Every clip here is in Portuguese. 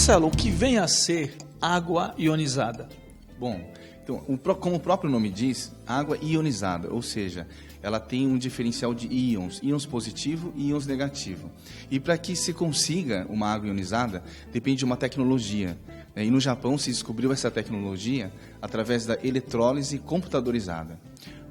Marcelo, o que vem a ser água ionizada? Bom, então, como o próprio nome diz, água ionizada, ou seja, ela tem um diferencial de íons positivo e íons negativo. E para que se consiga uma água ionizada, depende de uma tecnologia. E no Japão se descobriu essa tecnologia através da eletrólise computadorizada.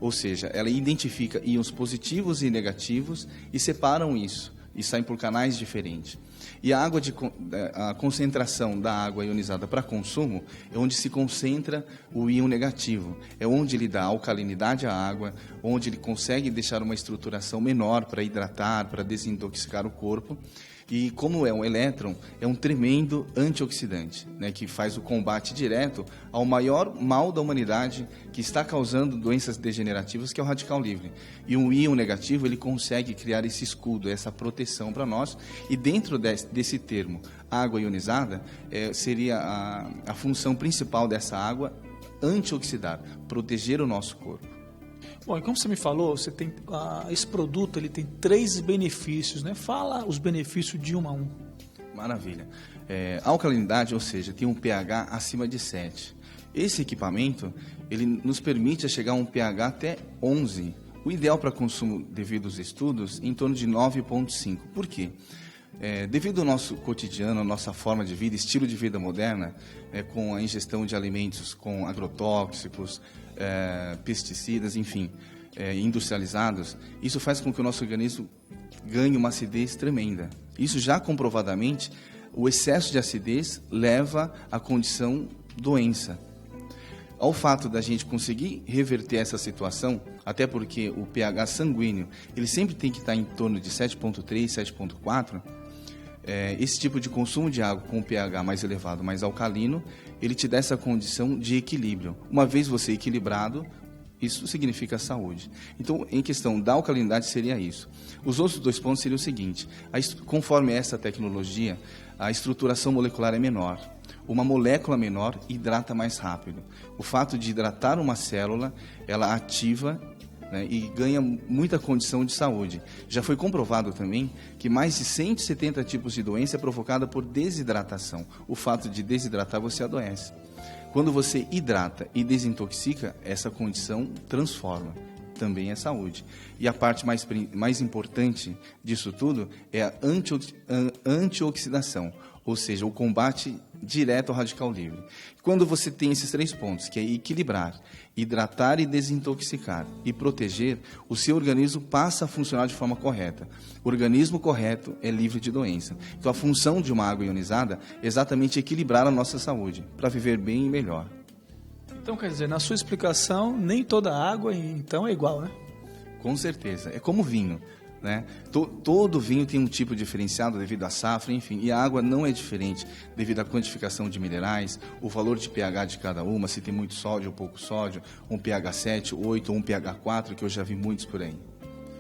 Ou seja, ela identifica íons positivos e negativos e separam isso, e saem por canais diferentes. E a concentração da água ionizada para consumo é onde se concentra o íon negativo. É onde ele dá alcalinidade à água, onde ele consegue deixar uma estruturação menor para hidratar, para desintoxicar o corpo. E como é um elétron, é um tremendo antioxidante, né, que faz o combate direto ao maior mal da humanidade, que está causando doenças degenerativas, que é o radical livre. E um íon negativo, ele consegue criar esse escudo, essa proteção para nós. E dentro desse termo, água ionizada, seria a função principal dessa água, antioxidar, proteger o nosso corpo. Bom, e como você me falou, você tem, esse produto ele tem 3 benefícios, né? Fala os benefícios de um a um. Maravilha. A alcalinidade, ou seja, tem um pH acima de 7. Esse equipamento, ele nos permite chegar a um pH até 11. O ideal para consumo, devido aos estudos, em torno de 9,5. Por quê? Devido ao nosso cotidiano, à nossa forma de vida, estilo de vida moderna, com a ingestão de alimentos com agrotóxicos, pesticidas, enfim, industrializados, isso faz com que o nosso organismo ganhe uma acidez tremenda. Isso já comprovadamente, o excesso de acidez leva à condição doença. Ao fato da gente conseguir reverter essa situação, até porque o pH sanguíneo, ele sempre tem que estar em torno de 7,3, 7,4, esse tipo de consumo de água com o pH mais elevado, mais alcalino, ele te dá essa condição de equilíbrio. Uma vez você equilibrado, isso significa saúde. Então, em questão da alcalinidade, seria isso. Os outros 2 pontos seriam o seguinte: conforme essa tecnologia, a estruturação molecular é menor. Uma molécula menor hidrata mais rápido. O fato de hidratar uma célula, ela ativa, né, e ganha muita condição de saúde. Já foi comprovado também que mais de 170 tipos de doença é provocada por desidratação. O fato de desidratar, você adoece. Quando você hidrata e desintoxica, essa condição transforma. Também é saúde. E a parte mais importante disso tudo é a antioxidação, ou seja, o combate direto ao radical livre. Quando você tem esses 3 pontos, que é equilibrar, hidratar e desintoxicar, e proteger, o seu organismo passa a funcionar de forma correta. O organismo correto é livre de doença. Então, a função de uma água ionizada é exatamente equilibrar a nossa saúde, para viver bem e melhor. Então, quer dizer, na sua explicação, nem toda água, então, é igual, né? Com certeza. É como vinho, né? Todo vinho tem um tipo diferenciado devido à safra, enfim. E a água não é diferente devido à quantificação de minerais, o valor de pH de cada uma, se tem muito sódio ou pouco sódio, um pH 7, 8 ou um pH 4, que eu já vi muitos por aí.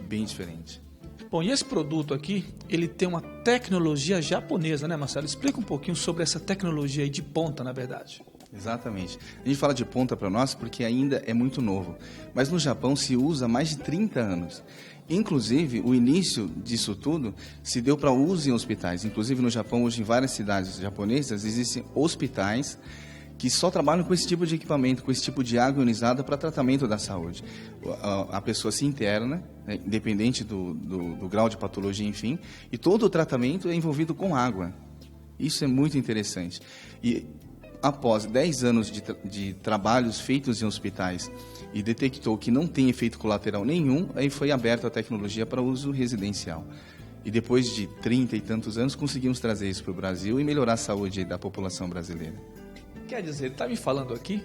Bem diferente. Bom, e esse produto aqui, ele tem uma tecnologia japonesa, né, Marcelo? Explica um pouquinho sobre essa tecnologia aí de ponta, na verdade. Exatamente. A gente fala de ponta para nós porque ainda é muito novo. Mas no Japão se usa há mais de 30 anos. Inclusive, o início disso tudo se deu para uso em hospitais. Inclusive, no Japão, hoje, em várias cidades japonesas, existem hospitais que só trabalham com esse tipo de equipamento, com esse tipo de água ionizada para tratamento da saúde. A pessoa se interna, né, independente do grau de patologia, enfim, e todo o tratamento é envolvido com água. Isso é muito interessante. E após 10 anos de trabalhos feitos em hospitais e detectou que não tem efeito colateral nenhum, aí foi aberta a tecnologia para uso residencial. E depois de 30 e tantos anos, conseguimos trazer isso para o Brasil e melhorar a saúde da população brasileira. Quer dizer, ele está me falando aqui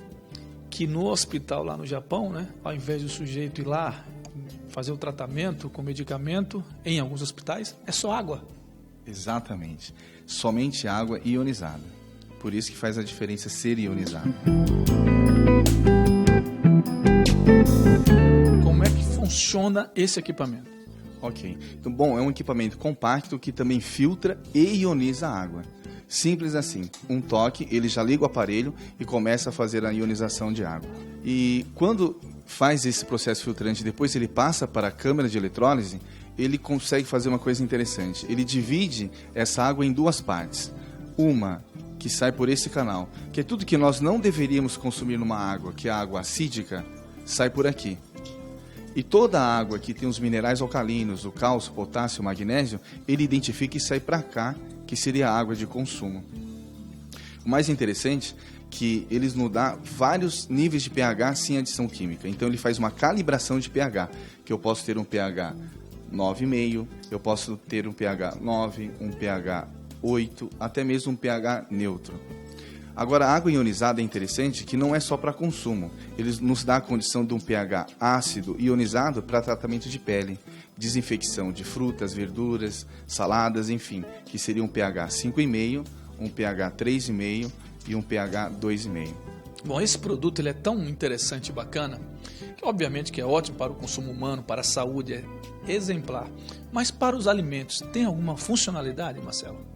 que no hospital lá no Japão, né, ao invés do sujeito ir lá fazer o tratamento com medicamento, em alguns hospitais, é só água. Exatamente. Somente água ionizada. Por isso que faz a diferença ser ionizado. Como é que funciona esse equipamento? Ok. Então, bom, é um equipamento compacto que também filtra e ioniza a água. Simples assim. Um toque, ele já liga o aparelho e começa a fazer a ionização de água. E quando faz esse processo filtrante, depois ele passa para a câmara de eletrólise, ele consegue fazer uma coisa interessante. Ele divide essa água em 2 partes. Uma que sai por esse canal, que é tudo que nós não deveríamos consumir numa água, que é a água acídica, sai por aqui. E toda a água que tem os minerais alcalinos, o cálcio, o potássio, o magnésio, ele identifica e sai para cá, que seria a água de consumo. O mais interessante é que eles nos dão vários níveis de pH sem adição química. Então ele faz uma calibração de pH, que eu posso ter um pH 9,5, eu posso ter um pH 9, um pH 8, até mesmo um pH neutro. Agora, a água ionizada é interessante que não é só para consumo. Ele nos dá a condição de um pH ácido ionizado para tratamento de pele, desinfecção de frutas, verduras, saladas, enfim, que seria um pH 5,5, um pH 3,5 e um pH 2,5. Bom, esse produto ele é tão interessante e bacana, que obviamente que é ótimo para o consumo humano, para a saúde, é exemplar. Mas para os alimentos, tem alguma funcionalidade, Marcelo?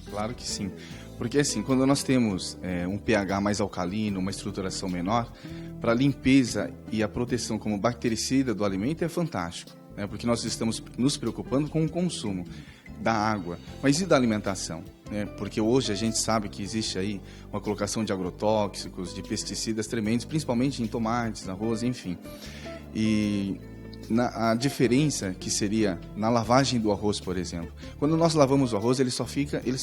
Claro que sim. Porque assim, quando nós temos um pH mais alcalino, uma estruturação menor, para a limpeza e a proteção como bactericida do alimento é fantástico, né? Porque nós estamos nos preocupando com o consumo da água, mas e da alimentação? Né? Porque hoje a gente sabe que existe aí uma colocação de agrotóxicos, de pesticidas tremendos, principalmente em tomates, arroz, enfim. E a diferença que seria na lavagem do arroz, por exemplo. Quando nós lavamos o arroz, ele só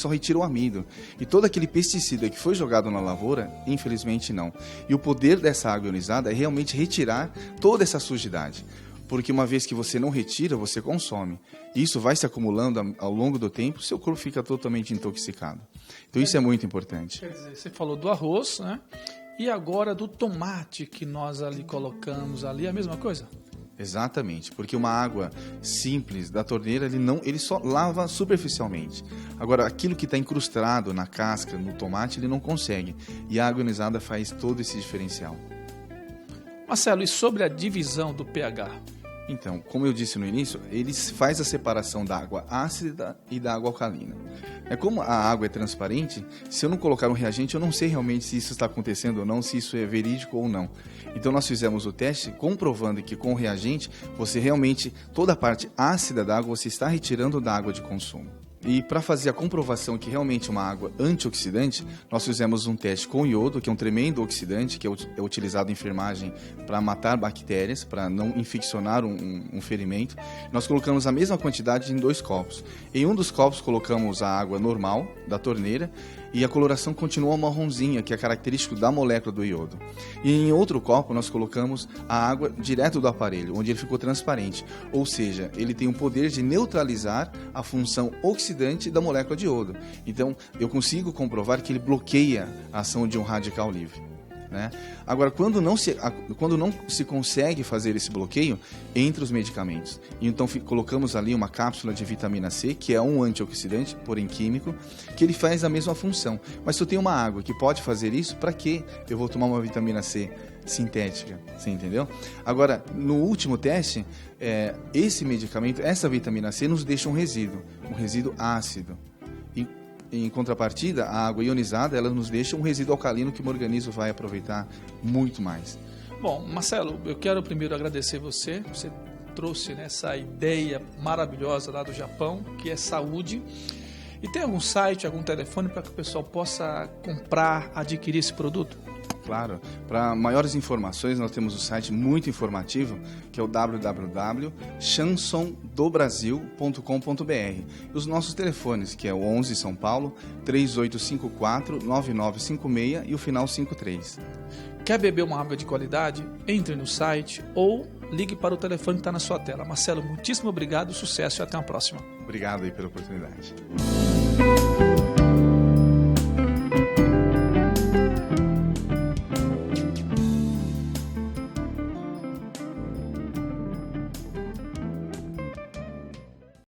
retira o amido. E todo aquele pesticida que foi jogado na lavoura, infelizmente não. E o poder dessa água ionizada é realmente retirar toda essa sujidade. Porque uma vez que você não retira, você consome. E isso vai se acumulando ao longo do tempo, seu corpo fica totalmente intoxicado. Então isso é muito importante. Quer dizer, você falou do arroz, né? E agora do tomate que nós ali colocamos ali, é a mesma coisa? Exatamente, porque uma água simples da torneira, ele só lava superficialmente. Agora, aquilo que está incrustado na casca, no tomate, ele não consegue. E a água ionizada faz todo esse diferencial. Marcelo, e sobre a divisão do pH? Então, como eu disse no início, ele faz a separação da água ácida e da água alcalina. Como a água é transparente, se eu não colocar um reagente, eu não sei realmente se isso está acontecendo ou não, se isso é verídico ou não. Então nós fizemos o teste comprovando que com o reagente, você realmente, toda a parte ácida da água, você está retirando da água de consumo. E para fazer a comprovação que realmente é uma água antioxidante, nós fizemos um teste com iodo, que é um tremendo oxidante, que é utilizado em enfermagem para matar bactérias, para não infeccionar um ferimento. Nós colocamos a mesma quantidade em 2 copos. Em um dos copos colocamos a água normal da torneira e a coloração continua marronzinha, que é característico da molécula do iodo. E em outro copo nós colocamos a água direto do aparelho, onde ele ficou transparente, ou seja, ele tem o poder de neutralizar a função oxidante da molécula de iodo. Então, eu consigo comprovar que ele bloqueia a ação de um radical livre. Né? Agora, quando não se consegue fazer esse bloqueio, entra os medicamentos. Então, colocamos ali uma cápsula de vitamina C, que é um antioxidante, porém químico, que ele faz a mesma função. Mas se eu tenho uma água que pode fazer isso, para que eu vou tomar uma vitamina C sintética? Você entendeu? Agora, no último teste, esse medicamento, essa vitamina C, nos deixa um resíduo ácido. Em contrapartida, a água ionizada, ela nos deixa um resíduo alcalino que o organismo vai aproveitar muito mais. Bom, Marcelo, eu quero primeiro agradecer você trouxe essa ideia maravilhosa lá do Japão, que é saúde. E tem algum site, algum telefone para que o pessoal possa comprar, adquirir esse produto? Claro. Para maiores informações, nós temos um site muito informativo, que é o www.chansondobrasil.com.br. E os nossos telefones, que é o 11 São Paulo, 3854-9956 e o final 53. Quer beber uma água de qualidade? Entre no site ou ligue para o telefone que está na sua tela. Marcelo, muitíssimo obrigado, sucesso e até a próxima. Obrigado aí pela oportunidade.